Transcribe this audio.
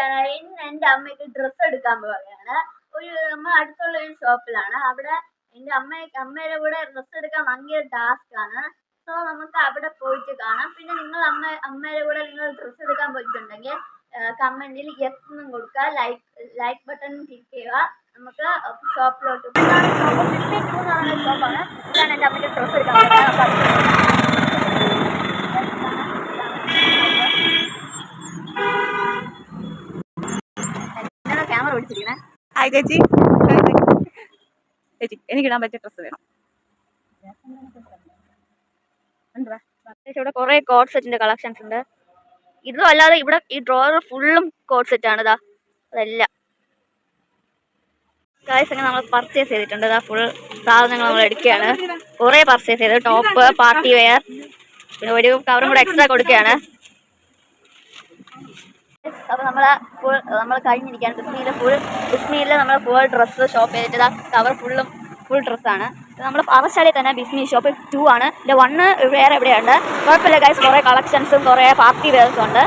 Channel. ഇന്ന് എൻ്റെ അമ്മയ്ക്ക് ഡ്രസ്സ് എടുക്കാൻ പോവുകയാണ്. നമ്മൾ അടുത്തുള്ള ഒരു ഷോപ്പിലാണ്. അവിടെ എൻ്റെ അമ്മയുടെ കൂടെ ഡ്രസ്സ് എടുക്കാൻ ഭയങ്കര ടാസ്ക് ആണ്. സോ നമുക്ക് അവിടെ പോയിട്ട് കാണാം. പിന്നെ നിങ്ങൾ അമ്മയുടെ കൂടെ നിങ്ങൾ ഡ്രസ്സ് എടുക്കാൻ പോയിട്ടുണ്ടെങ്കിൽ കമന്റിൽ യെസ് എന്നും കൊടുക്കുക, ലൈക്ക് ബട്ടൺ ക്ലിക്ക് ചെയ്യുക. നമുക്ക് ഷോപ്പിലോട്ട് ഷോപ്പാണ്. ഇതാണ് എൻ്റെ അമ്മയ്ക്ക് ഡ്രസ്സ് എടുക്കാൻ പോകുന്നത്. ക്യാമറ പിടിച്ചിരിക്കണേ. ഹായ് ചേച്ചി. ചേച്ചി എനിക്കിടാൻ പറ്റിയ ഡ്രസ്സ് വേണം. ഇവിടെ കുറെ കോഡ് സെറ്റിന്റെ കളക്ഷൻസ് ഉണ്ട്. ഇതും അല്ലാതെ ഇവിടെ ഈ ഡ്രോവർ ഫുള്ളും കോഡ് സെറ്റ് ആണ്. ഇതാ അതെല്ലാം ഗൈസ് നമ്മൾ പർച്ചേസ് ചെയ്തിട്ടുണ്ട്. ഇതാ ഫുൾ സാധനങ്ങൾ നമ്മൾ എടുക്കുകയാണ്. കുറെ പർച്ചേസ് ചെയ്ത് ടോപ്പ്, പാർട്ടി വെയർ, പിന്നെ ഒരു കവറും കൂടെ എക്സ്ട്രാ കൊടുക്കുകയാണ്. അപ്പോൾ നമ്മൾ കഴിഞ്ഞിരിക്കുകയാണ്. ബിസ്മിയിൽ നമ്മൾ ഫുൾ ഡ്രസ്സ് ഷോപ്പ് ചെയ്തിട്ട് കവർ ഫുൾ ഡ്രസ്സാണ്. നമ്മൾ പാറശാലയിൽ തന്നെ ബിസ്മി ഷോപ്പ് 2 ആണ്. ഇതിൻ്റെ 1 വേറെ എവിടെയുണ്ട്. കുഴപ്പമില്ല ഗൈസ്, കുറേ കളക്ഷൻസും കുറേ പാർട്ടി വെയർസും ഉണ്ട്.